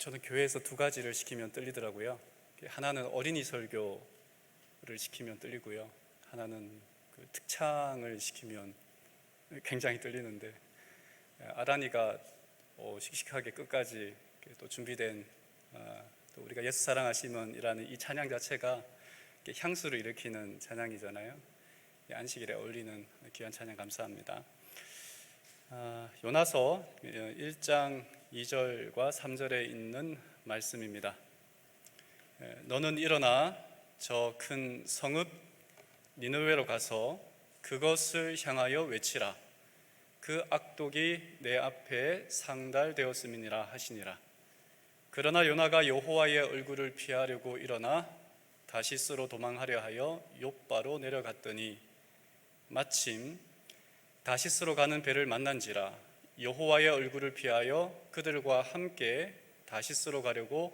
저는 교회에서 두 가지를 시키면 떨리더라고요. 하나는 어린이 설교를 시키면 떨리고요. 하나는 그 특창을 시키면 굉장히 떨리는데, 아란이가 씩씩하게 끝까지 또 준비된 또 우리가 예수 사랑하시면이라는 이 찬양 자체가 향수를 일으키는 찬양이잖아요. 안식일에 어울리는 귀한 찬양 감사합니다. 요나서 1장 2절과 3절에 있는 말씀입니다. 너는 일어나 저 큰 성읍 니느웨로 가서 그것을 향하여 외치라. 그 악독이 내 앞에 상달되었음이니라 하시니라. 그러나 요나가 여호와의 얼굴을 피하려고 일어나 다시스로 도망하려 하여 욥바로 내려갔더니 마침 다시스로 가는 배를 만난지라. 여호와의 얼굴을 피하여 그들과 함께 다시스로 가려고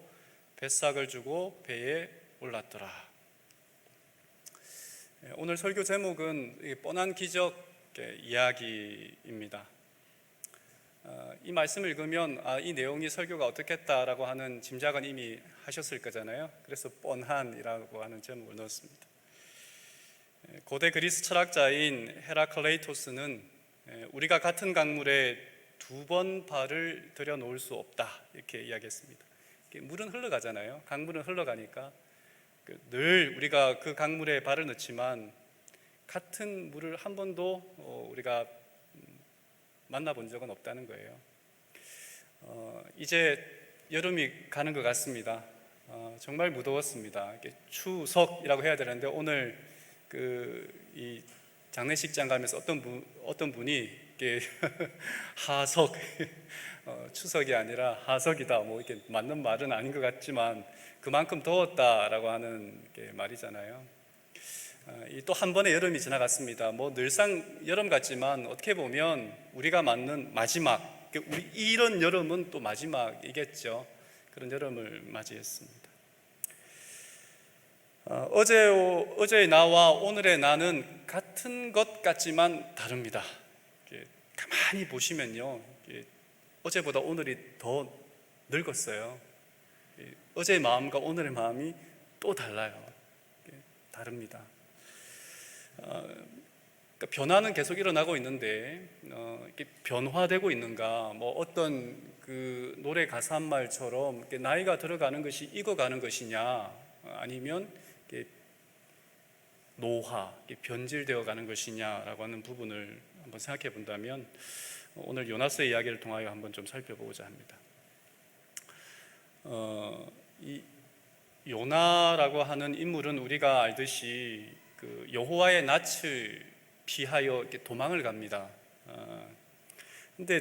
뱃삭을 주고 배에 올랐더라. 오늘 설교 제목은 뻔한 기적 이야기입니다. 이 말씀을 읽으면 이 내용이 설교가 어떻겠다라고 하는 짐작은 이미 하셨을 거잖아요. 그래서 뻔한이라고 하는 제목을 넣었습니다. 고대 그리스 철학자인 헤라클레이토스는 우리가 같은 강물에 두 번 발을 들여 놓을 수 없다 이렇게 이야기했습니다. 물은 흘러가잖아요. 강물은 흘러가니까 늘 우리가 그 강물에 발을 넣지만 같은 물을 한 번도 우리가 만나본 적은 없다는 거예요. 이제 여름이 가는 것 같습니다. 정말 무더웠습니다. 추석이라고 해야 되는데 오늘 이 장례식장 가면서 어떤 분이 하석 추석이 아니라 하석이다 뭐 이렇게 맞는 말은 아닌 것 같지만 그만큼 더웠다라고 하는 말이잖아요. 또 한 번의 여름이 지나갔습니다. 뭐 늘상 여름 같지만 어떻게 보면 우리가 맞는 마지막, 이런 여름은 또 마지막이겠죠. 그런 여름을 맞이했습니다. 어제의 나와 오늘의 나는 같은 것 같지만 다릅니다. 가만히 보시면요, 어제보다 오늘이 더 늙었어요. 어제의 마음과 오늘의 마음이 또 달라요. 다릅니다. 변화는 계속 일어나고 있는데 변화되고 있는가? 뭐 어떤 그 노래 가사 말처럼 나이가 들어가는 것이 익어가는 것이냐, 아니면 노화, 변질되어 가는 것이냐라고 하는 부분을 한번 생각해 본다면 오늘 요나서의 이야기를 통하여 한번 좀 살펴보고자 합니다. 이 요나라고 하는 인물은 우리가 알듯이 그 여호와의 낯을 피하여 이렇게 도망을 갑니다. 근데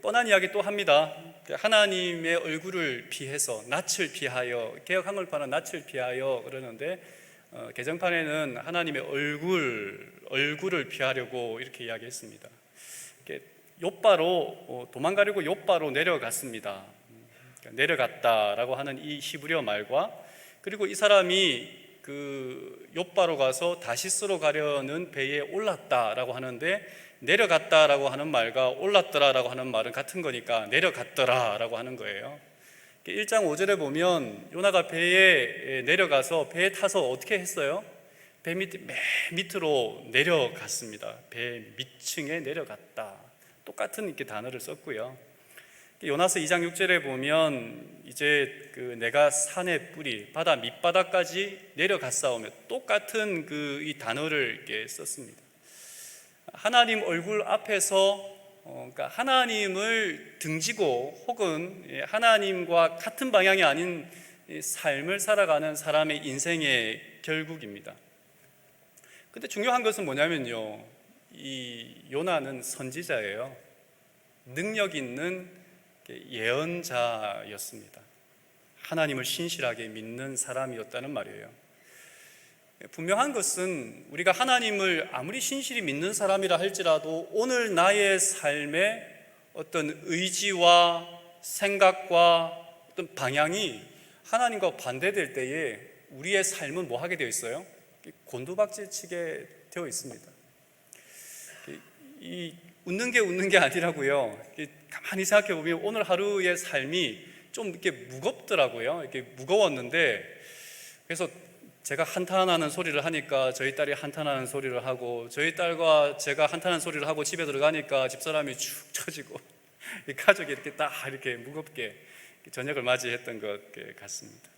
뻔한 이야기 또 합니다. 하나님의 얼굴을 피해서 낯을 피하여, 개역 한글판은 낯을 피하여 그러는데 개정판에는 하나님의 얼굴을 피하려고 이렇게 이야기했습니다. 욥바로 도망가려고 욥바로 내려갔습니다. 내려갔다라고 하는 이 히브리어 말과, 그리고 이 사람이 그 욥바로 가서 다시스로 가려는 배에 올랐다라고 하는데, 내려갔다라고 하는 말과 올랐더라라고 하는 말은 같은 거니까 내려갔더라라고 하는 거예요. 1장 5절에 보면 요나가 배에 내려가서 배에 타서 어떻게 했어요? 배 밑 맨 밑으로 내려갔습니다. 배 밑층에 내려갔다. 똑같은 이렇게 단어를 썼고요. 요나서 2장 6절에 보면 이제 내가 산의 뿌리 바다 밑바닥까지 내려갔사오며 똑같은 이 단어를 이렇게 썼습니다. 하나님 얼굴 앞에서 그러니까 하나님을 등지고 혹은 하나님과 같은 방향이 아닌 삶을 살아가는 사람의 인생의 결국입니다. 근데 중요한 것은 뭐냐면요, 이 요나는 선지자예요. 능력 있는 예언자였습니다. 하나님을 신실하게 믿는 사람이었다는 말이에요. 분명한 것은 우리가 하나님을 아무리 신실히 믿는 사람이라 할지라도 오늘 나의 삶에 어떤 의지와 생각과 어떤 방향이 하나님과 반대될 때에 우리의 삶은 뭐 하게 되어 있어요? 곤두박질 치게 되어 있습니다. 이 웃는 게 아니라고요. 가만히 생각해 보면 오늘 하루의 삶이 좀 이렇게 무겁더라고요. 이렇게 무거웠는데, 그래서 제가 한탄하는 소리를 하니까 저희 딸이 한탄하는 소리를 하고, 저희 딸과 제가 한탄하는 소리를 하고 집에 들어가니까 집사람이 축 처지고 이 가족이 이렇게 딱 이렇게 무겁게 저녁을 맞이했던 것 같습니다.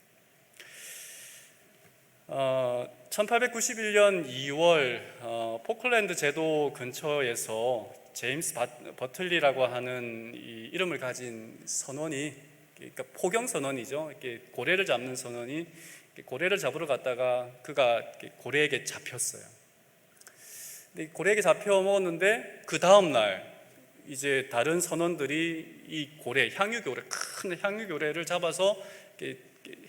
1891년 2월 포클랜드 제도 근처에서 제임스 버틀리라고 하는 이 이름을 가진 선원이, 그러니까 포경 선원이죠. 이렇게 고래를 잡는 선원이 고래를 잡으러 갔다가 그가 고래에게 잡혔어요. 근데 고래에게 잡혀 먹었는데 그 다음 날 이제 다른 선원들이 이 고래, 향유고래, 큰 향유고래를 잡아서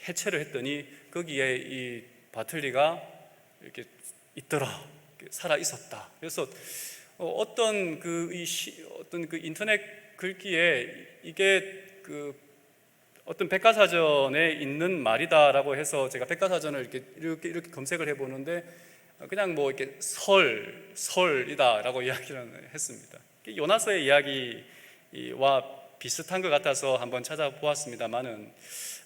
해체를 했더니 거기에 이 바틀리가 이렇게 있더라, 살아 있었다. 그래서 어떤 그 인터넷 글귀에 이게 어떤 백과사전에 있는 말이다라고 해서 제가 백과사전을 이렇게 검색을 해보는데 그냥 뭐 이렇게 설이다라고 이야기를 했습니다. 요나서의 이야기와 비슷한 것 같아서 한번 찾아보았습니다만은,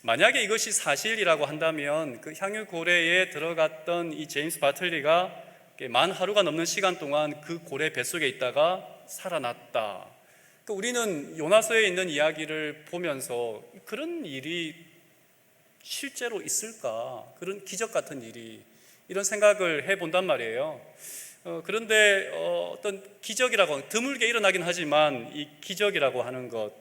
만약에 이것이 사실이라고 한다면 그 향유고래에 들어갔던 이 제임스 바틀리가 만 하루가 넘는 시간 동안 그 고래 뱃속에 있다가 살아났다. 우리는 요나서에 있는 이야기를 보면서 그런 일이 실제로 있을까? 그런 기적 같은 일이, 이런 생각을 해본단 말이에요. 그런데 어떤 기적이라고, 드물게 일어나긴 하지만 이 기적이라고 하는 것,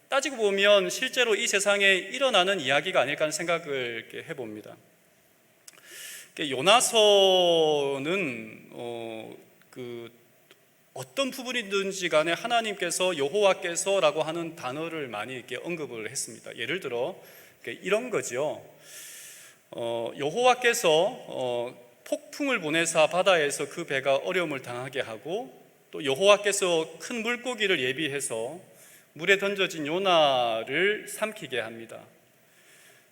따지고 보면 실제로 이 세상에 일어나는 이야기가 아닐까 하는 생각을 해봅니다. 요나서는 어떤 부분이든지 간에 하나님께서, 여호와께서라고 하는 단어를 많이 이렇게 언급을 했습니다. 예를 들어 이런 거죠. 여호와께서 폭풍을 보내사 바다에서 그 배가 어려움을 당하게 하고, 또 여호와께서 큰 물고기를 예비해서 물에 던져진 요나를 삼키게 합니다.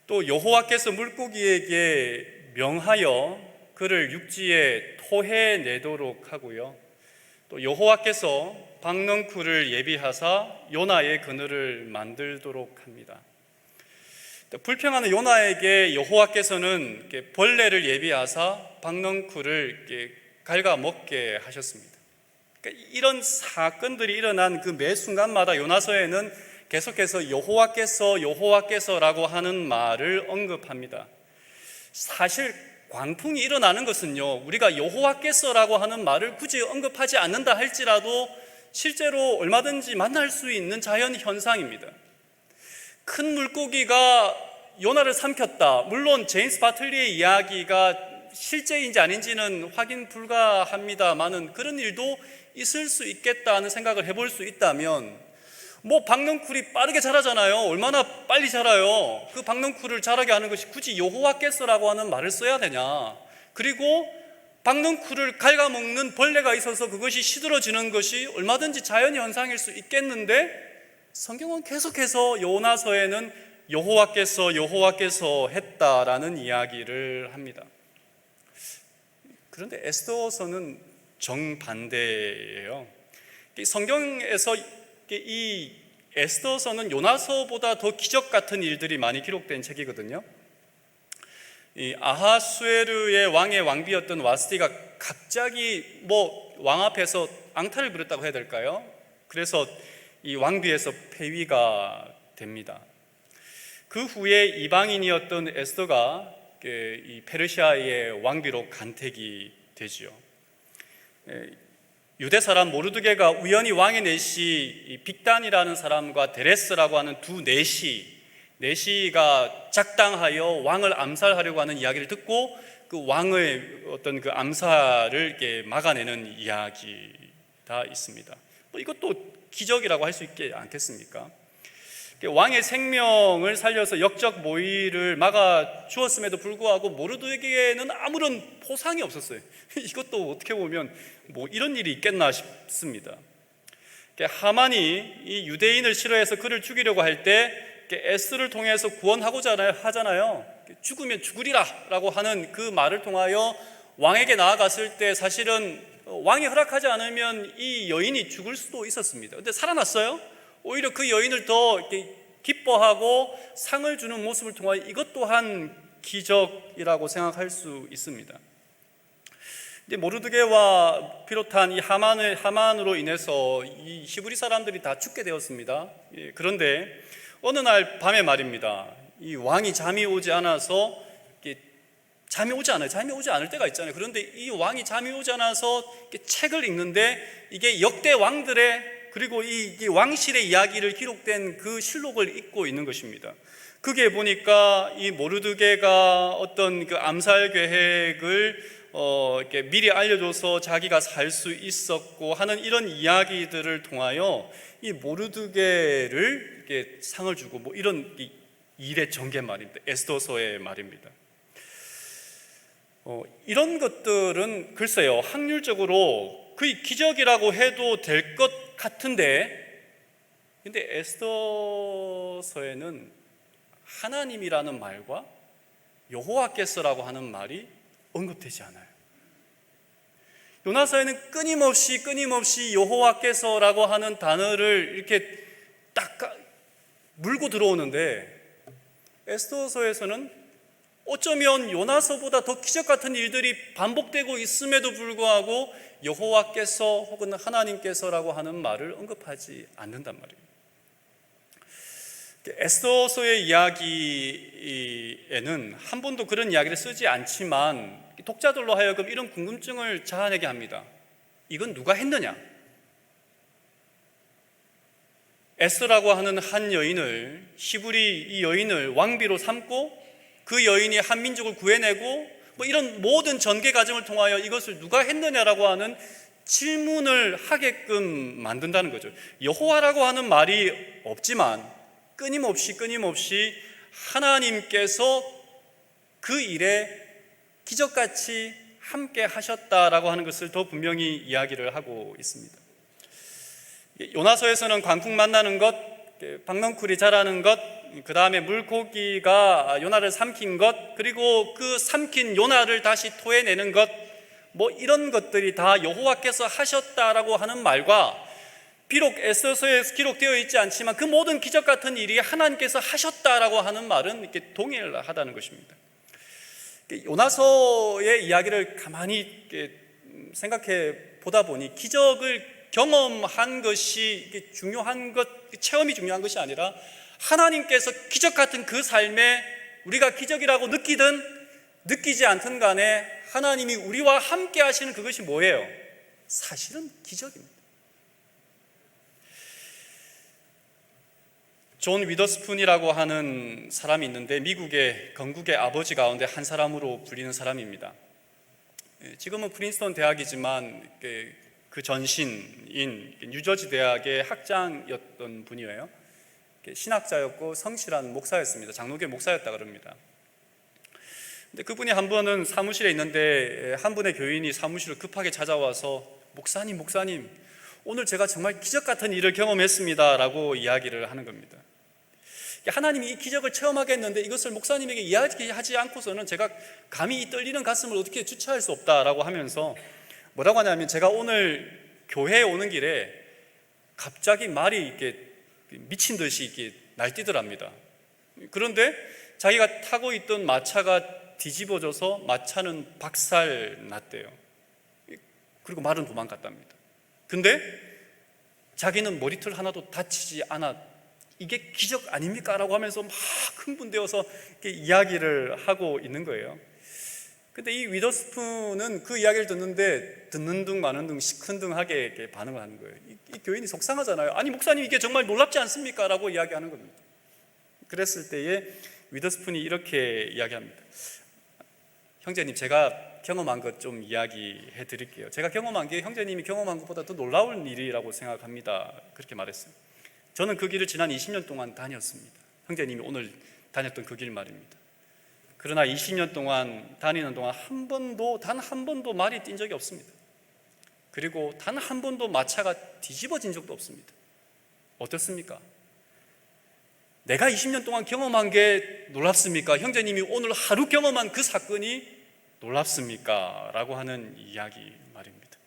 또 여호와께서 물고기에게 명하여 그를 육지에 토해내도록 하고요. 또 여호와께서 박넝쿨을 예비하사 요나의 그늘을 만들도록 합니다. 불평하는 요나에게 여호와께서는 벌레를 예비하사 박넝쿨을 갉아 먹게 하셨습니다. 그러니까 이런 사건들이 일어난 그 매 순간마다 요나서에는 계속해서 여호와께서라고 하는 말을 언급합니다. 사실 광풍이 일어나는 것은요, 우리가 여호와께서라고 하는 말을 굳이 언급하지 않는다 할지라도 실제로 얼마든지 만날 수 있는 자연 현상입니다. 큰 물고기가 요나를 삼켰다. 물론 제임스 바틀리의 이야기가 실제인지 아닌지는 확인 불가합니다만은 그런 일도 있을 수 있겠다는 생각을 해볼 수 있다면, 박넝쿨이 빠르게 자라잖아요. 얼마나 빨리 자라요. 그 박넝쿨을 자라게 하는 것이 굳이 여호와께서라고 하는 말을 써야 되냐. 그리고 박넝쿨을 갉아먹는 벌레가 있어서 그것이 시들어지는 것이 얼마든지 자연현상일 수 있겠는데, 성경은 계속해서 요나서에는 여호와께서 했다라는 이야기를 합니다. 그런데 에스더서는 정반대예요. 성경에서 이 에스더서는 요나서보다 더 기적 같은 일들이 많이 기록된 책이거든요. 이 아하수에르의 왕의 왕비였던 와스티가 갑자기 왕 앞에서 앙탈을 부렸다고 해야 될까요? 그래서 이 왕비에서 폐위가 됩니다. 그 후에 이방인이었던 에스더가 이 페르시아의 왕비로 간택이 되지요. 유대 사람 모르드게가 우연히 왕의 내시 빅단이라는 사람과 데레스라고 하는 두 내시가 작당하여 왕을 암살하려고 하는 이야기를 듣고 그 왕의 어떤 그 암살을 이렇게 막아내는 이야기가 있습니다. 이것도 기적이라고 할 수 있지 않겠습니까? 왕의 생명을 살려서 역적 모의를 막아 주었음에도 불구하고 모르드게에는 아무런 보상이 없었어요. 이것도 어떻게 보면 이런 일이 있겠나 싶습니다. 하만이 이 유대인을 싫어해서 그를 죽이려고 할 때 에스를 통해서 구원하고자 하잖아요. 죽으면 죽으리라 라고 하는 그 말을 통하여 왕에게 나아갔을 때 사실은 왕이 허락하지 않으면 이 여인이 죽을 수도 있었습니다. 근데 살아났어요. 오히려 그 여인을 더 기뻐하고 상을 주는 모습을 통하여 이것 또한 기적이라고 생각할 수 있습니다. 이제 모르드게와 비롯한 이 하만으로 인해서 이 히브리 사람들이 다 죽게 되었습니다. 그런데 어느 날 밤에 말입니다. 이 왕이 잠이 오지 않아서 잠이 오지 않을 때가 있잖아요. 그런데 이 왕이 잠이 오지 않아서 책을 읽는데 이게 역대 왕들의 그리고 이 왕실의 이야기를 기록된 그 실록을 읽고 있는 것입니다. 그게 보니까 이 모르드게가 어떤 그 암살 계획을 이렇게 미리 알려줘서 자기가 살 수 있었고 하는 이런 이야기들을 통하여 이 모르드게를 이렇게 상을 주고 뭐 이런 일의 전개 말입니다. 에스더서의 말입니다. 이런 것들은 글쎄요, 확률적으로 거의 기적이라고 해도 될 것 같은데, 근데 에스더서에는 하나님이라는 말과 여호와께서라고 하는 말이 언급되지 않아요. 요나서에는 끊임없이 여호와께서라고 하는 단어를 이렇게 딱 물고 들어오는데, 에스더서에서는 어쩌면 요나서보다 더 기적 같은 일들이 반복되고 있음에도 불구하고 여호와께서 혹은 하나님께서라고 하는 말을 언급하지 않는단 말이에요. 에스더서의 이야기에는 한 번도 그런 이야기를 쓰지 않지만 독자들로 하여금 이런 궁금증을 자아내게 합니다. 이건 누가 했느냐? 에스더라고 하는 한 여인을, 히브리 이 여인을 왕비로 삼고 그 여인이 한 민족을 구해내고 뭐 이런 모든 전개 과정을 통하여 이것을 누가 했느냐라고 하는 질문을 하게끔 만든다는 거죠. 여호와라고 하는 말이 없지만 끊임없이 하나님께서 그 일에 기적같이 함께 하셨다라고 하는 것을 더 분명히 이야기를 하고 있습니다. 요나서에서는 광풍 만나는 것, 박넝쿨이 자라는 것, 그 다음에 물고기가 요나를 삼킨 것, 그리고 그 삼킨 요나를 다시 토해내는 것, 뭐 이런 것들이 다 여호와께서 하셨다라고 하는 말과, 비록 에스더서에 기록되어 있지 않지만 그 모든 기적 같은 일이 하나님께서 하셨다라고 하는 말은 이렇게 동일하다는 것입니다. 요나서의 이야기를 가만히 생각해 보다 보니 기적을 경험한 것이 중요한 것, 체험이 중요한 것이 아니라 하나님께서 기적 같은 그 삶에 우리가 기적이라고 느끼든 느끼지 않든 간에 하나님이 우리와 함께 하시는 그것이 뭐예요? 사실은 기적입니다. 존 위더스푼이라고 하는 사람이 있는데 미국의 건국의 아버지 가운데 한 사람으로 불리는 사람입니다. 지금은 프린스턴 대학이지만 그 전신인 뉴저지 대학의 학장이었던 분이에요. 신학자였고 성실한 목사였습니다. 장로교 목사였다 그럽니다. 근데 그분이 한 번은 사무실에 있는데 한 분의 교인이 사무실을 급하게 찾아와서 목사님 오늘 제가 정말 기적 같은 일을 경험했습니다 라고 이야기를 하는 겁니다. 하나님이 이 기적을 체험하게 했는데 이것을 목사님에게 이야기하지 않고서는 제가 감히 이 떨리는 가슴을 어떻게 주체할 수 없다라고 하면서 뭐라고 하냐면, 제가 오늘 교회에 오는 길에 갑자기 말이 이렇게 미친 듯이 이렇게 날뛰더랍니다. 그런데 자기가 타고 있던 마차가 뒤집어져서 마차는 박살 났대요. 그리고 말은 도망갔답니다. 근데 자기는 머리털 하나도 다치지 않아, 이게 기적 아닙니까? 라고 하면서 막 흥분되어서 이렇게 이야기를 하고 있는 거예요. 근데 이 위더스푼은 그 이야기를 듣는데 듣는 둥 마는 둥 시큰둥하게 이렇게 반응을 하는 거예요. 이 교인이 속상하잖아요. 아니 목사님 이게 정말 놀랍지 않습니까? 라고 이야기하는 겁니다. 그랬을 때에 위더스푼이 이렇게 이야기합니다. 형제님, 제가 경험한 것 좀 이야기해 드릴게요. 제가 경험한 게 형제님이 경험한 것보다 더 놀라운 일이라고 생각합니다. 그렇게 말했어요. 저는 그 길을 지난 20년 동안 다녔습니다. 형제님이 오늘 다녔던 그 길 말입니다. 그러나 20년 동안 다니는 동안 단 한 번도 말이 뛴 적이 없습니다. 그리고 단 한 번도 마차가 뒤집어진 적도 없습니다. 어떻습니까? 내가 20년 동안 경험한 게 놀랍습니까? 형제님이 오늘 하루 경험한 그 사건이 놀랍습니까? 라고 하는 이야기 말입니다.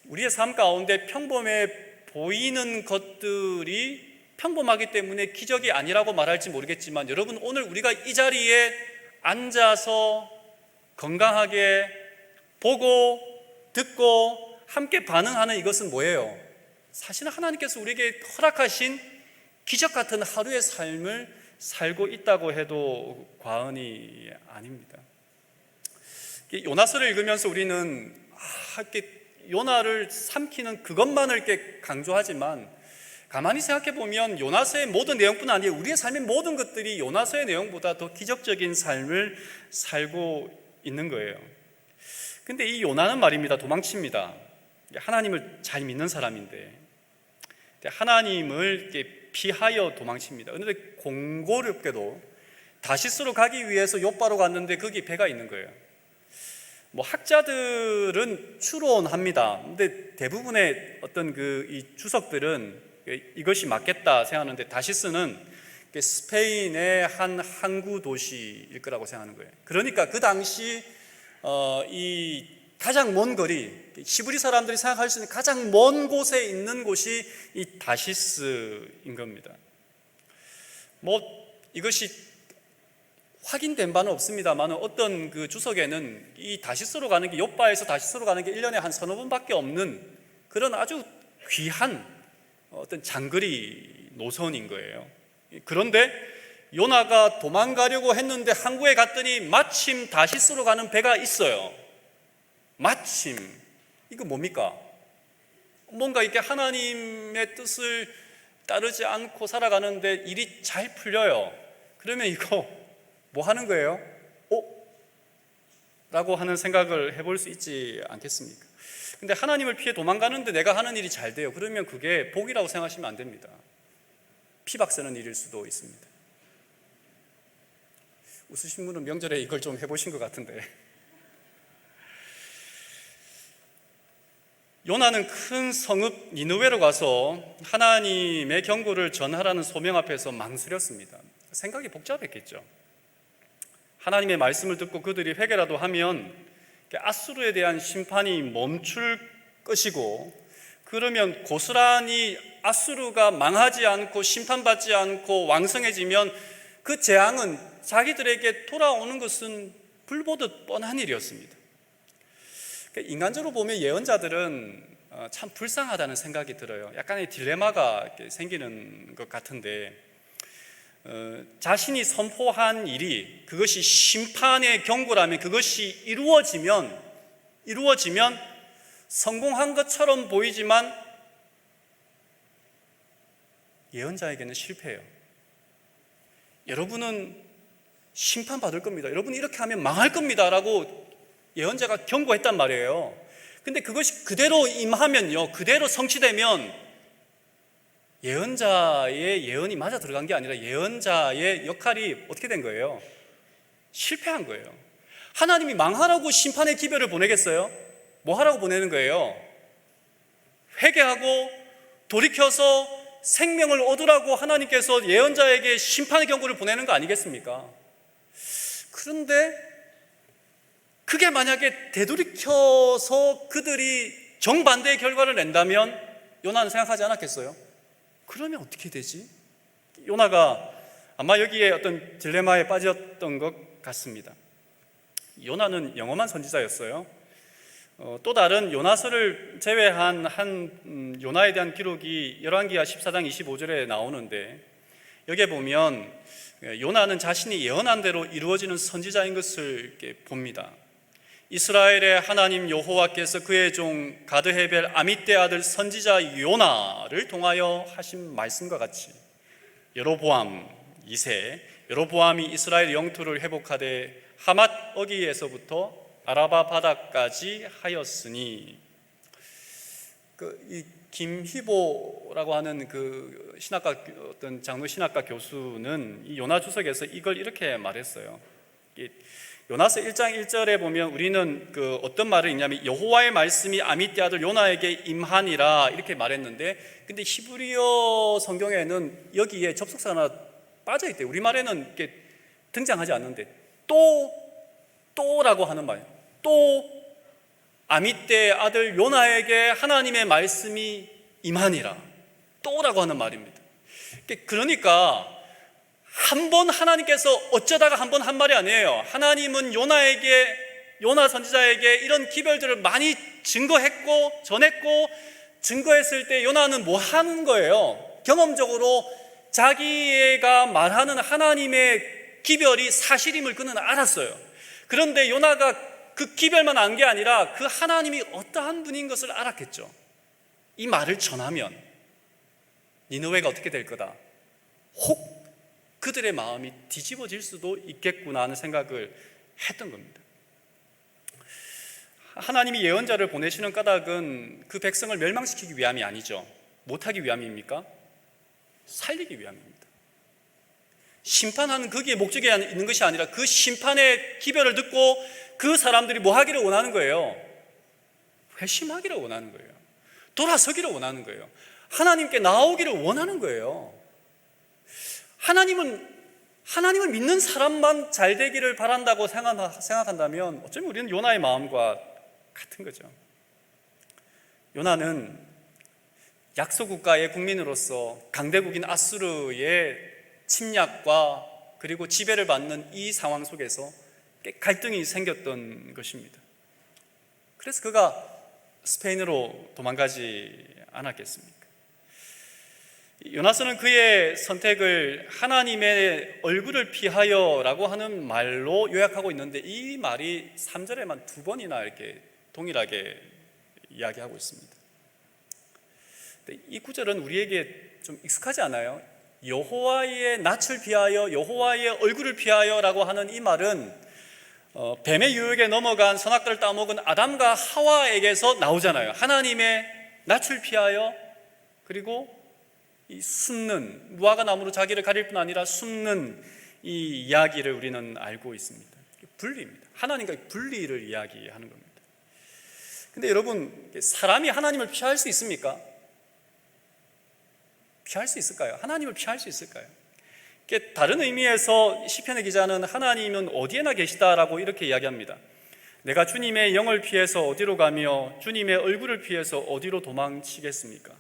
우리의 삶 가운데 평범해 보이는 것들이 평범하기 때문에 기적이 아니라고 말할지 모르겠지만, 여러분, 오늘 우리가 이 자리에 앉아서 건강하게 보고 듣고 함께 반응하는 이것은 뭐예요? 사실은 하나님께서 우리에게 허락하신 기적 같은 하루의 삶을 살고 있다고 해도 과언이 아닙니다. 요나서를 읽으면서 우리는 이렇게 요나를 삼키는 그것만을 이렇게 강조하지만, 가만히 생각해 보면 요나서의 모든 내용뿐 아니라 우리의 삶의 모든 것들이 요나서의 내용보다 더 기적적인 삶을 살고 있는 거예요. 근데 이 요나는 말입니다, 도망칩니다. 하나님을 잘 믿는 사람인데 하나님을 이렇게 피하여 도망칩니다. 그런데 공고롭게도 다시스로 가기 위해서 욥바로 갔는데 거기 배가 있는 거예요. 학자들은 추론합니다. 근데 대부분의 어떤 이 주석들은 이것이 맞겠다 생각하는데, 다시스는 스페인의 한 항구 도시일 거라고 생각하는 거예요. 그러니까 그 당시 이 가장 먼 거리, 히브리 사람들이 생각할 수 있는 가장 먼 곳에 있는 곳이 이 다시스인 겁니다. 이것이 확인된 바는 없습니다만, 어떤 주석에는 이 다시스로 가는 게, 욥바에서 다시스로 가는 게 1년에 한 서너 번밖에 없는 그런 아주 귀한 어떤 장거리 노선인 거예요. 그런데 요나가 도망가려고 했는데 항구에 갔더니 마침 다시스로 가는 배가 있어요. 마침. 이거 뭡니까? 뭔가 이렇게 하나님의 뜻을 따르지 않고 살아가는데 일이 잘 풀려요. 그러면 이거 뭐 하는 거예요? 라고 하는 생각을 해볼 수 있지 않겠습니까? 근데 하나님을 피해 도망가는데 내가 하는 일이 잘 돼요. 그러면 그게 복이라고 생각하시면 안 됩니다. 피박스는 일일 수도 있습니다. 웃으신 분은 명절에 이걸 좀 해보신 것 같은데, 요나는 큰 성읍 니느웨로 가서 하나님의 경고를 전하라는 소명 앞에서 망설였습니다. 생각이 복잡했겠죠. 하나님의 말씀을 듣고 그들이 회개라도 하면 아수르에 대한 심판이 멈출 것이고, 그러면 고스란히 아수르가 망하지 않고 심판받지 않고 왕성해지면 그 재앙은 자기들에게 돌아오는 것은 불보듯 뻔한 일이었습니다. 인간적으로 보면 예언자들은 참 불쌍하다는 생각이 들어요. 약간의 딜레마가 생기는 것 같은데, 자신이 선포한 일이 그것이 심판의 경고라면, 그것이 이루어지면 성공한 것처럼 보이지만 예언자에게는 실패해요. 여러분은 심판받을 겁니다. 여러분이 이렇게 하면 망할 겁니다 라고 예언자가 경고했단 말이에요. 근데 그것이 그대로 임하면요, 그대로 성취되면 예언자의 예언이 맞아 들어간 게 아니라 예언자의 역할이 어떻게 된 거예요? 실패한 거예요. 하나님이 망하라고 심판의 기별을 보내겠어요? 뭐 하라고 보내는 거예요? 회개하고 돌이켜서 생명을 얻으라고 하나님께서 예언자에게 심판의 경고를 보내는 거 아니겠습니까? 그런데 그게 만약에 되돌이켜서 그들이 정반대의 결과를 낸다면 요나는 생각하지 않았겠어요? 그러면 어떻게 되지? 요나가 아마 여기에 어떤 딜레마에 빠졌던 것 같습니다. 요나는 영험한 선지자였어요. 또 다른 요나서를 제외한 요나에 대한 기록이 열왕기하 14장 25절에 나오는데, 여기에 보면 요나는 자신이 예언한 대로 이루어지는 선지자인 것을 이렇게 봅니다. 이스라엘의 하나님 여호와께서 그의 종 가드헤벨 아미떼 아들 선지자 요나를 통하여 하신 말씀과 같이 여로보암 2세 여로보암이 이스라엘 영토를 회복하되 하맛 어기에서부터 아라바 바다까지 하였으니, 이 김희보라고 하는 그 신학과 어떤 장로 신학과 교수는 이 요나 주석에서 이걸 이렇게 말했어요. 요나서 1장 1절에 보면 우리는 어떤 말을 읽냐면 여호와의 말씀이 아미떼 아들 요나에게 임하니라 이렇게 말했는데, 근데 히브리어 성경에는 여기에 접속사 하나 빠져 있대요. 우리말에는 이렇게 등장하지 않는데 또라고 하는 말, 또 아미떼 아들 요나에게 하나님의 말씀이 임하니라, 또라고 하는 말입니다. 그러니까 한 번 하나님께서 어쩌다가 한 번 한 말이 아니에요. 하나님은 요나 선지자에게 이런 기별들을 많이 증거했고 전했고, 증거했을 때 요나는 뭐 하는 거예요? 경험적으로 자기가 말하는 하나님의 기별이 사실임을 그는 알았어요. 그런데 요나가 그 기별만 안 게 아니라 그 하나님이 어떠한 분인 것을 알았겠죠. 이 말을 전하면 니느웨가 어떻게 될 거다, 혹 그들의 마음이 뒤집어질 수도 있겠구나 하는 생각을 했던 겁니다. 하나님이 예언자를 보내시는 까닭은 그 백성을 멸망시키기 위함이 아니죠. 못하기 위함입니까? 살리기 위함입니다. 심판하는 거기에 목적이 있는 것이 아니라 그 심판의 기별을 듣고 그 사람들이 뭐 하기를 원하는 거예요? 회심하기를 원하는 거예요. 돌아서기를 원하는 거예요. 하나님께 나오기를 원하는 거예요. 하나님을 믿는 사람만 잘 되기를 바란다고 생각한다면 어쩌면 우리는 요나의 마음과 같은 거죠. 요나는 약소국가의 국민으로서 강대국인 아수르의 침략과 그리고 지배를 받는 이 상황 속에서 갈등이 생겼던 것입니다. 그래서 그가 스페인으로 도망가지 않았겠습니까? 요나서는 그의 선택을 하나님의 얼굴을 피하여라고 하는 말로 요약하고 있는데, 이 말이 3절에만 2번이나 이렇게 동일하게 이야기하고 있습니다. 이 구절은 우리에게 좀 익숙하지 않아요? 여호와의 낯을 피하여, 여호와의 얼굴을 피하여라고 하는 이 말은 뱀의 유혹에 넘어간 선악과를 따먹은 아담과 하와에게서 나오잖아요. 하나님의 낯을 피하여, 그리고 이 숨는, 무화과 나무로 자기를 가릴 뿐 아니라 숨는 이 이야기를 우리는 알고 있습니다. 분리입니다. 하나님과의 분리를 이야기하는 겁니다. 근데 여러분, 사람이 하나님을 피할 수 있습니까? 피할 수 있을까요? 하나님을 피할 수 있을까요? 다른 의미에서 시편의 기자는 하나님은 어디에나 계시다라고 이렇게 이야기합니다. 내가 주님의 영을 피해서 어디로 가며 주님의 얼굴을 피해서 어디로 도망치겠습니까?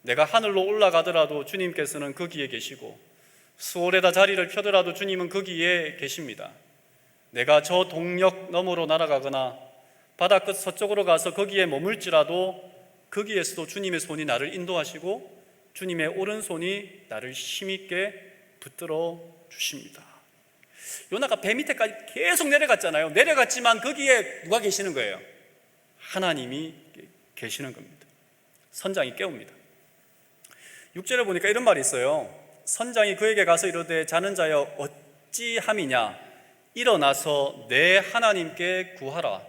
내가 하늘로 올라가더라도 주님께서는 거기에 계시고, 수월에다 자리를 펴더라도 주님은 거기에 계십니다. 내가 저 동력 너머로 날아가거나 바다 끝 서쪽으로 가서 거기에 머물지라도 거기에서도 주님의 손이 나를 인도하시고 주님의 오른손이 나를 힘있게 붙들어 주십니다. 요나가 배 밑에까지 계속 내려갔잖아요. 내려갔지만 거기에 누가 계시는 거예요? 하나님이 계시는 겁니다. 선장이 깨웁니다. 6절에 보니까 이런 말이 있어요. 선장이 그에게 가서 이르되 자는 자여 어찌함이냐, 일어나서 내 하나님께 구하라.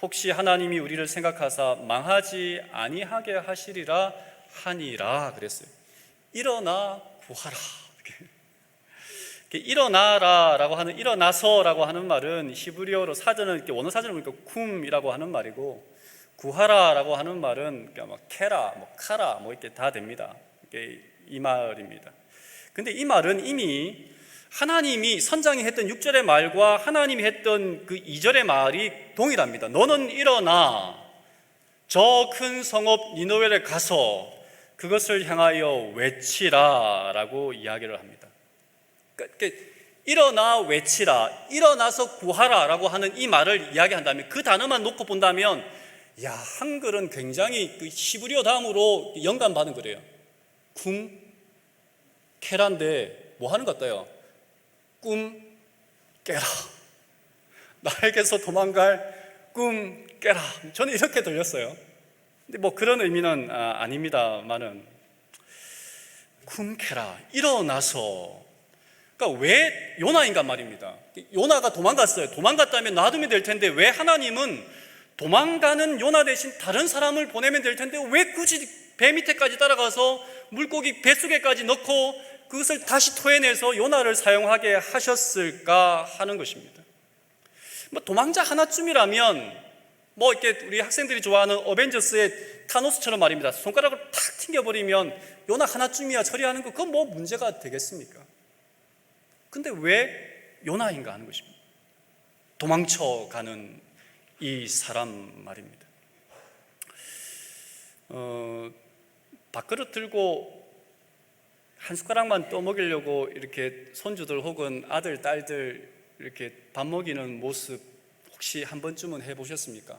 혹시 하나님이 우리를 생각하사 망하지 아니하게 하시리라 하니라 그랬어요. 일어나 구하라. 일어나라라고 하는, 일어나서라고 하는 말은 히브리어로 사전은 이렇게 원어 사전을 보니까 쿰이라고 하는 말이고, 구하라라고 하는 말은 케라, 카라 이렇게 다 됩니다. 이 말입니다. 근데 이 말은 이미 하나님이, 선장이 했던 6절의 말과 하나님이 했던 그 2절의 말이 동일합니다. 너는 일어나 저 큰 성읍 니느웨를 가서 그것을 향하여 외치라 라고 이야기를 합니다. 그러니까 일어나 외치라, 일어나서 구하라 라고 하는 이 말을 이야기한다면, 그 단어만 놓고 본다면, 야, 한글은 굉장히 그 히브리어 다음으로 영감받은 거래요. 쿰, 케란데 뭐 하는 것 같아요? 꿈 깨라, 나에게서 도망갈 꿈 깨라. 저는 이렇게 들렸어요. 근데 뭐 그런 의미는 아닙니다만은, 꿈 깨라, 일어나서. 그러니까 왜 요나인가 말입니다. 요나가 도망갔어요. 도망갔다면 놔두면 될 텐데, 왜 하나님은 도망가는 요나 대신 다른 사람을 보내면 될 텐데 왜 굳이 배 밑에까지 따라가서 물고기 뱃속에까지 넣고 그것을 다시 토해내서 요나를 사용하게 하셨을까 하는 것입니다. 도망자 하나쯤이라면 이렇게 우리 학생들이 좋아하는 어벤져스의 타노스처럼 말입니다. 손가락을 탁 튕겨버리면 요나 하나쯤이야 처리하는 거, 그건 뭐 문제가 되겠습니까? 근데 왜 요나인가 하는 것입니다. 도망쳐가는 이 사람 말입니다. 밥그릇 들고 한 숟가락만 떠먹이려고 이렇게 손주들 혹은 아들, 딸들 이렇게 밥 먹이는 모습 혹시 한 번쯤은 해보셨습니까?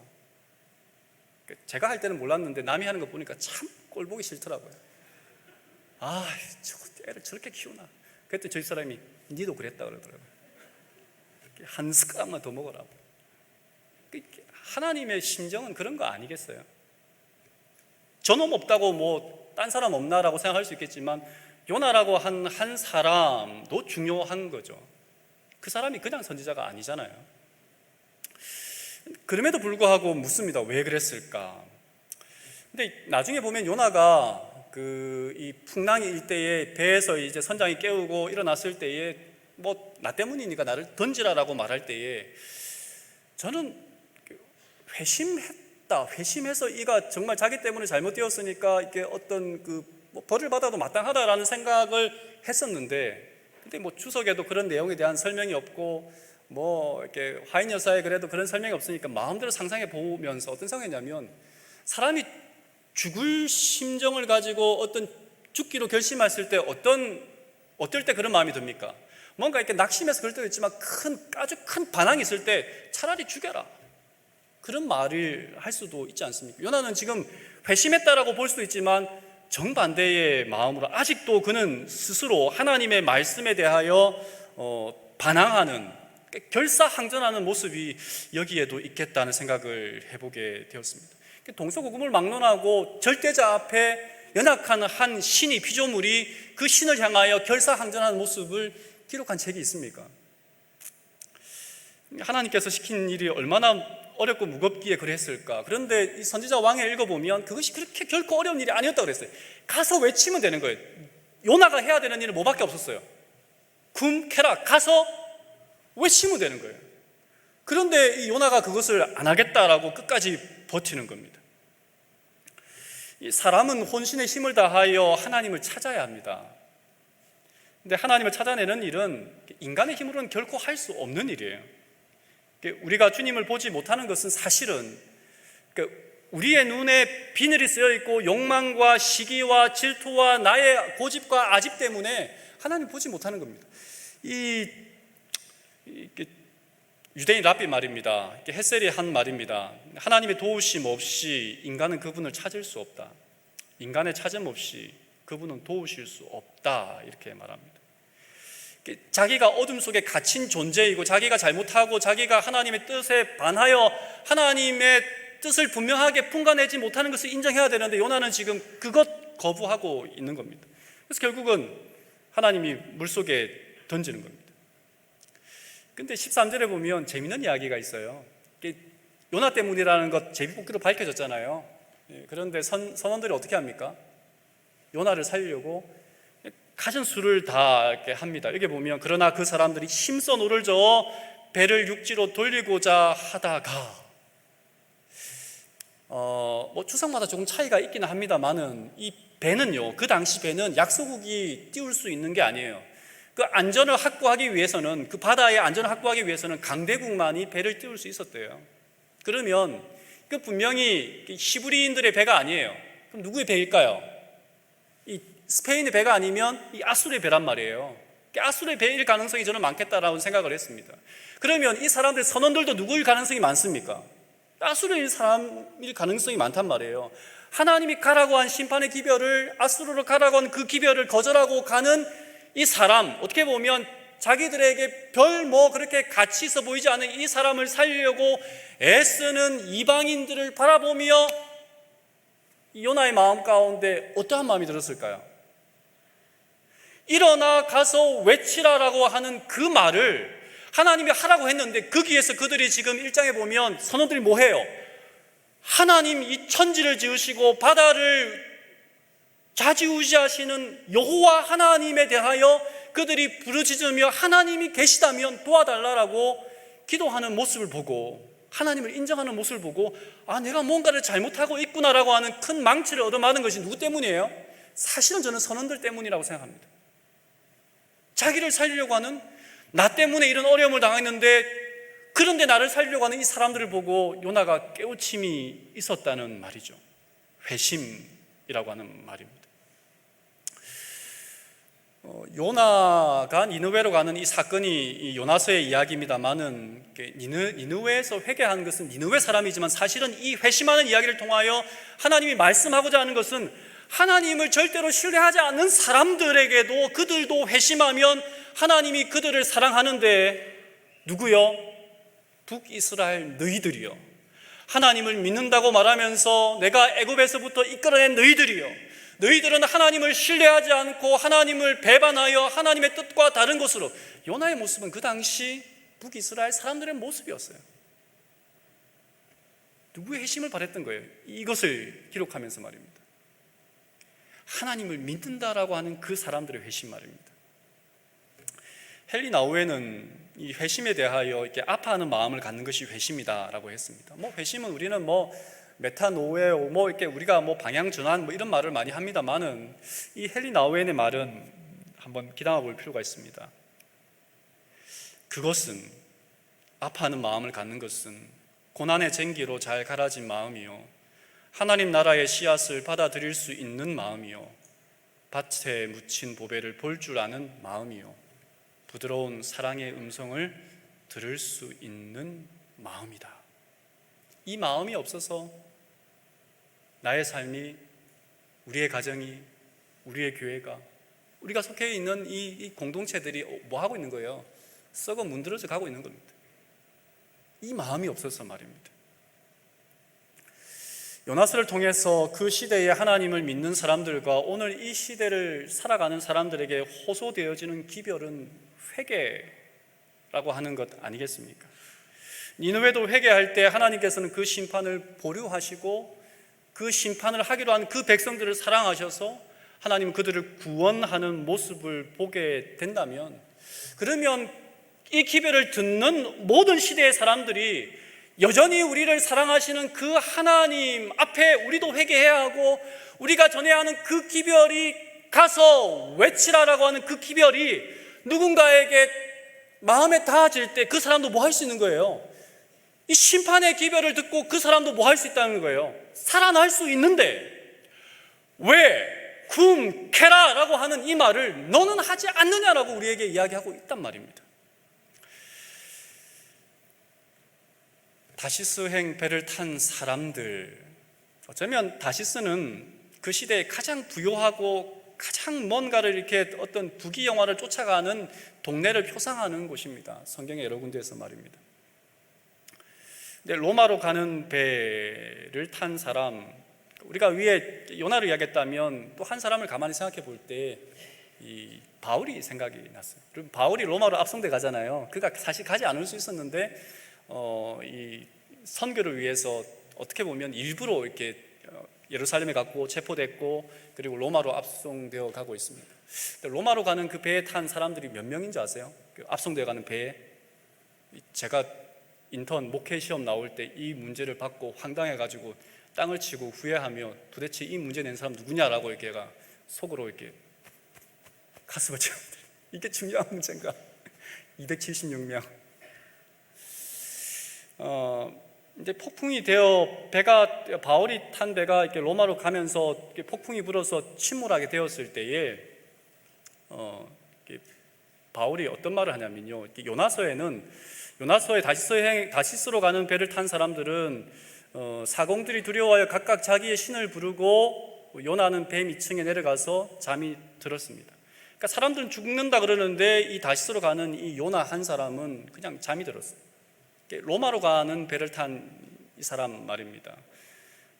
제가 할 때는 몰랐는데 남이 하는 거 보니까 참 꼴보기 싫더라고요. 아, 저거 애를 저렇게 키우나. 그때 저희 사람이 니도 그랬다 그러더라고요. 한 숟가락만 더 먹으라고. 하나님의 심정은 그런 거 아니겠어요? 저놈 없다고 뭐 딴 사람 없나라고 생각할 수 있겠지만 요나라고 한 사람도 중요한 거죠. 그 사람이 그냥 선지자가 아니잖아요. 그럼에도 불구하고 묻습니다. 왜 그랬을까? 근데 나중에 보면 요나가 이 풍랑이 일대에 배에서 이제 선장이 깨우고 일어났을 때에 뭐 나 때문이니까 나를 던지라라고 말할 때에 저는 회심해서 이가 정말 자기 때문에 잘못되었으니까 이게 어떤 뭐 벌을 받아도 마땅하다라는 생각을 했었는데, 근데 뭐 주석에도 그런 내용에 대한 설명이 없고 뭐 이렇게 화인 여사의 글에도 그런 설명이 없으니까 마음대로 상상해 보면서 어떤 생각이냐면, 사람이 죽을 심정을 가지고 어떤 죽기로 결심했을 때 어떨 때 그런 마음이 듭니까? 뭔가 이렇게 낙심해서 그럴 때도 있지만 아주 큰 반항이 있을 때 차라리 죽여라, 그런 말을 할 수도 있지 않습니까? 요나는 지금 회심했다라고 볼 수도 있지만 정반대의 마음으로 아직도 그는 스스로 하나님의 말씀에 대하여 반항하는, 결사항전하는 모습이 여기에도 있겠다는 생각을 해보게 되었습니다. 동서고금을 막론하고 절대자 앞에 연약한 한 신이, 피조물이 그 신을 향하여 결사항전하는 모습을 기록한 책이 있습니까? 하나님께서 시킨 일이 얼마나 어렵고 무겁기에 그랬을까? 그런데 이 선지자 왕에 읽어보면 그것이 그렇게 결코 어려운 일이 아니었다고 그랬어요. 가서 외치면 되는 거예요. 요나가 해야 되는 일은 뭐밖에 없었어요? 굼케라, 가서 외치면 되는 거예요. 그런데 이 요나가 그것을 안 하겠다라고 끝까지 버티는 겁니다. 이 사람은 혼신의 힘을 다하여 하나님을 찾아야 합니다. 근데 하나님을 찾아내는 일은 인간의 힘으로는 결코 할 수 없는 일이에요. 우리가 주님을 보지 못하는 것은 사실은 우리의 눈에 비늘이 쓰여 있고 욕망과 시기와 질투와 나의 고집과 아집 때문에 하나님을 보지 못하는 겁니다. 유대인 랍비 말입니다. 헷셀이 한 말입니다. 하나님의 도우심 없이 인간은 그분을 찾을 수 없다. 인간의 찾음 없이 그분은 도우실 수 없다, 이렇게 말합니다. 자기가 어둠 속에 갇힌 존재이고 자기가 잘못하고 자기가 하나님의 뜻에 반하여 하나님의 뜻을 분명하게 풍가내지 못하는 것을 인정해야 되는데 요나는 지금 그것 거부하고 있는 겁니다. 그래서 결국은 하나님이 물속에 던지는 겁니다. 근데 13절에 보면 재미있는 이야기가 있어요. 요나 때문이라는 것 제비뽑기로 밝혀졌잖아요. 그런데 선원들이 어떻게 합니까? 요나를 살리려고 가진 수를 다 이렇게 합니다. 여기 보면 그러나 그 사람들이 힘써 노를 저어 배를 육지로 돌리고자 하다가, 뭐 추상마다 조금 차이가 있기는 합니다만은 이 배는요, 그 당시 배는 약소국이 띄울 수 있는 게 아니에요. 그 안전을 확보하기 위해서는, 그 바다의 안전을 확보하기 위해서는 강대국만이 배를 띄울 수 있었대요. 그러면 그 분명히 히브리인들의 배가 아니에요. 그럼 누구의 배일까요? 이 스페인의 배가 아니면 이 아수르의 배란 말이에요. 아수르의 배일 가능성이 저는 많겠다라고 생각을 했습니다. 그러면 이 사람들 선원들도 누구일 가능성이 많습니까? 아수르의 사람일 가능성이 많단 말이에요. 하나님이 가라고 한 심판의 기별을, 아수르로 가라고 한 그 기별을 거절하고 가는 이 사람, 어떻게 보면 자기들에게 별 뭐 그렇게 가치 있어 보이지 않은 이 사람을 살리려고 애쓰는 이방인들을 바라보며 요나의 마음 가운데 어떠한 마음이 들었을까요? 일어나 가서 외치라라고 하는 그 말을 하나님이 하라고 했는데 거기에서 그들이 지금 1장에 보면 선원들이 뭐 해요? 하나님 이 천지를 지으시고 바다를 좌지우지하시는 여호와 하나님에 대하여 그들이 부르짖으며 하나님이 계시다면 도와달라라고 기도하는 모습을 보고, 하나님을 인정하는 모습을 보고, 아, 내가 뭔가를 잘못하고 있구나라고 하는 큰 망치를 얻어맞은 것이 누구 때문이에요? 사실은 저는 선원들 때문이라고 생각합니다. 자기를 살리려고 하는, 나 때문에 이런 어려움을 당했는데 그런데 나를 살리려고 하는 이 사람들을 보고 요나가 깨우침이 있었다는 말이죠. 회심이라고 하는 말입니다. 요나가 니느웨로 가는 이 사건이 이 요나서의 이야기입니다만은 니느웨에서 회개한 것은 니느웨 사람이지만 사실은 이 회심하는 이야기를 통하여 하나님이 말씀하고자 하는 것은 하나님을 절대로 신뢰하지 않는 사람들에게도 그들도 회심하면 하나님이 그들을 사랑하는데, 누구요? 북이스라엘 너희들이요. 하나님을 믿는다고 말하면서 내가 애굽에서부터 이끌어낸 너희들이요, 너희들은 하나님을 신뢰하지 않고 하나님을 배반하여 하나님의 뜻과 다른 것으로. 요나의 모습은 그 당시 북이스라엘 사람들의 모습이었어요. 누구의 회심을 바랬던 거예요? 이것을 기록하면서 말입니다. 하나님을 믿는다라고 하는 그 사람들의 회심 말입니다. 헨리 나우에는 이 회심에 대하여 이렇게 아파하는 마음을 갖는 것이 회심이다라고 했습니다. 회심은 우리는 메타노에오 이렇게 우리가 방향 전환 이런 말을 많이 합니다만은, 이 헨리 나우엔의 말은 한번 기담아 볼 필요가 있습니다. 그것은, 아파하는 마음을 갖는 것은 고난의 쟁기로 잘 갈아진 마음이요, 하나님 나라의 씨앗을 받아들일 수 있는 마음이요, 밭에 묻힌 보배를 볼 줄 아는 마음이요, 부드러운 사랑의 음성을 들을 수 있는 마음이다. 이 마음이 없어서 나의 삶이, 우리의 가정이, 우리의 교회가, 우리가 속해 있는 이 공동체들이 뭐 하고 있는 거예요? 썩어 문드러져 가고 있는 겁니다. 이 마음이 없어서 말입니다. 요나서를 통해서 그 시대에 하나님을 믿는 사람들과 오늘 이 시대를 살아가는 사람들에게 호소되어지는 기별은 회개라고 하는 것 아니겠습니까? 니느웨도 회개할 때 하나님께서는 그 심판을 보류하시고 그 심판을 하기로 한 그 백성들을 사랑하셔서 하나님은 그들을 구원하는 모습을 보게 된다면, 그러면 이 기별을 듣는 모든 시대의 사람들이 여전히 우리를 사랑하시는 그 하나님 앞에 우리도 회개해야 하고, 우리가 전해야 하는 그 기별이, 가서 외치라라고 하는 그 기별이 누군가에게 마음에 닿아질 때 그 사람도 뭐 할 수 있는 거예요? 이 심판의 기별을 듣고 그 사람도 뭐 할 수 있다는 거예요? 살아날 수 있는데 왜 굼케라라고 하는 이 말을 너는 하지 않느냐라고 우리에게 이야기하고 있단 말입니다. 다시스행 배를 탄 사람들, 어쩌면 다시스는 그 시대에 가장 부유하고 가장 뭔가를 이렇게 어떤 부귀 영화를 쫓아가는 동네를 표상하는 곳입니다. 성경의 여러 군데에서 말입니다. 근데 로마로 가는 배를 탄 사람, 우리가 위에 요나를 이야기했다면 또 한 사람을 가만히 생각해 볼 때 이 바울이 생각이 났어요. 그리고 바울이 로마로 압송돼 가잖아요. 그가 사실 가지 않을 수 있었는데 이 선교를 위해서 어떻게 보면 일부러 이렇게 예루살렘에 갔고 체포됐고, 그리고 로마로 압송되어 가고 있습니다. 로마로 가는 그 배에 탄 사람들이 몇 명인지 아세요? 압송되어 가는 배에, 제가 인턴 목회 시험 나올 때 이 문제를 받고 황당해가지고 땅을 치고 후회하며 도대체 이 문제 낸 사람 누구냐라고 이렇게 속으로 이렇게 가슴을 칩니다. 이게 중요한 문제인가? 276명. 이제 폭풍이 되어 바울이 탄 배가 이렇게 로마로 가면서 이렇게 폭풍이 불어서 침몰하게 되었을 때에 바울이 어떤 말을 하냐면요, 요나서에 다시스로 가는 배를 탄 사람들은 사공들이 두려워하여 각각 자기의 신을 부르고, 요나는 배 밑층에 내려가서 잠이 들었습니다. 그러니까 사람들은 죽는다 그러는데 이 다시스로 가는 이 요나 한 사람은 그냥 잠이 들었어요. 로마로 가는 배를 탄 이 사람 말입니다.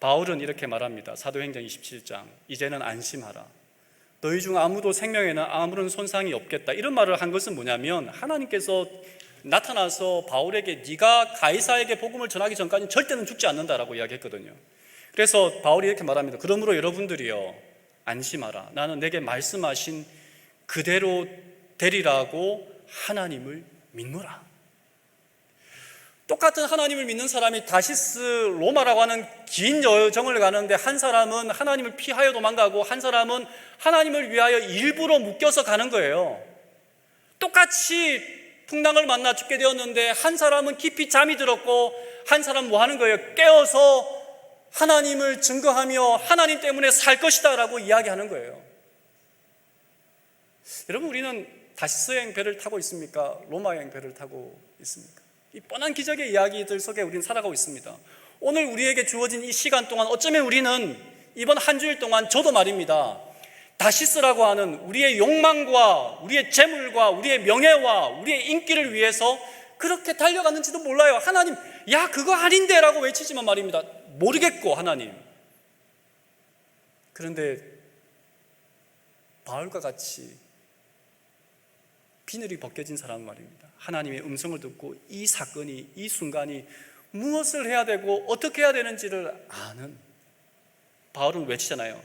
바울은 이렇게 말합니다. 사도행전 27장, 이제는 안심하라. 너희 중 아무도 생명에는 아무런 손상이 없겠다. 이런 말을 한 것은 뭐냐면, 하나님께서 나타나서 바울에게 네가 가이사에게 복음을 전하기 전까지는 절대는 죽지 않는다라고 이야기했거든요. 그래서 바울이 이렇게 말합니다. 그러므로 여러분들이요, 안심하라. 나는 내게 말씀하신 그대로 되리라고 하나님을 믿노라. 똑같은 하나님을 믿는 사람이 다시스 로마라고 하는 긴 여정을 가는데, 한 사람은 하나님을 피하여 도망가고 한 사람은 하나님을 위하여 일부러 묶여서 가는 거예요. 똑같이 풍랑을 만나 죽게 되었는데 한 사람은 깊이 잠이 들었고 한 사람은 뭐 하는 거예요? 깨어서 하나님을 증거하며 하나님 때문에 살 것이다 라고 이야기하는 거예요. 여러분, 우리는 다시스 여행 배를 타고 있습니까? 로마 여행 배를 타고 있습니까? 이 뻔한 기적의 이야기들 속에 우리는 살아가고 있습니다. 오늘 우리에게 주어진 이 시간 동안 어쩌면 우리는 이번 한 주일 동안 저도 말입니다, 다시스라고 하는 우리의 욕망과 우리의 재물과 우리의 명예와 우리의 인기를 위해서 그렇게 달려갔는지도 몰라요. 하나님, 야 그거 아닌데 라고 외치지만 말입니다, 모르겠고 하나님. 그런데 바울과 같이 비늘이 벗겨진 사람은 말입니다, 하나님의 음성을 듣고 이 사건이, 이 순간이 무엇을 해야 되고 어떻게 해야 되는지를 아는, 바울은 외치잖아요.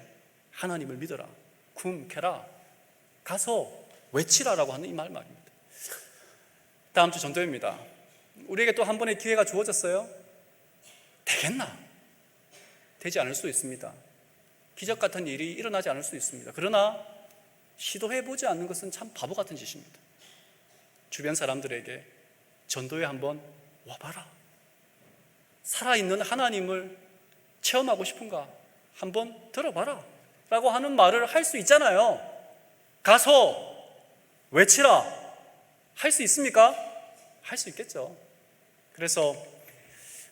하나님을 믿어라, 굼케라, 가서 외치라라고 하는 이 말입니다. 다음 주 전도입니다. 우리에게 또 한 번의 기회가 주어졌어요. 되겠나? 되지 않을 수도 있습니다. 기적 같은 일이 일어나지 않을 수도 있습니다. 그러나 시도해보지 않는 것은 참 바보 같은 짓입니다. 주변 사람들에게 전도에 한번 와봐라, 살아있는 하나님을 체험하고 싶은가 한번 들어봐라 라고 하는 말을 할 수 있잖아요. 가서 외치라 할 수 있습니까? 할 수 있겠죠. 그래서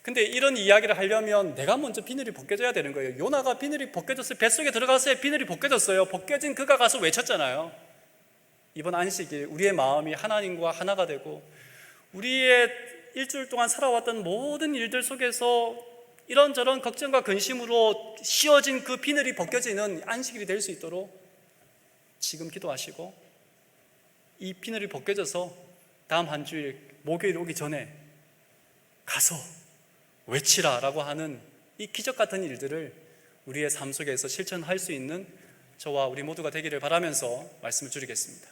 근데 이런 이야기를 하려면 내가 먼저 비늘이 벗겨져야 되는 거예요. 요나가 비늘이 벗겨졌어요. 뱃속에 들어갔어요. 비늘이 벗겨졌어요. 벗겨진 그가 가서 외쳤잖아요. 이번 안식일 우리의 마음이 하나님과 하나가 되고 우리의 일주일 동안 살아왔던 모든 일들 속에서 이런저런 걱정과 근심으로 씌워진 그 비늘이 벗겨지는 안식일이 될 수 있도록 지금 기도하시고, 이 비늘이 벗겨져서 다음 한 주일 목요일 오기 전에 가서 외치라 라고 하는 이 기적 같은 일들을 우리의 삶 속에서 실천할 수 있는 저와 우리 모두가 되기를 바라면서 말씀을 줄이겠습니다.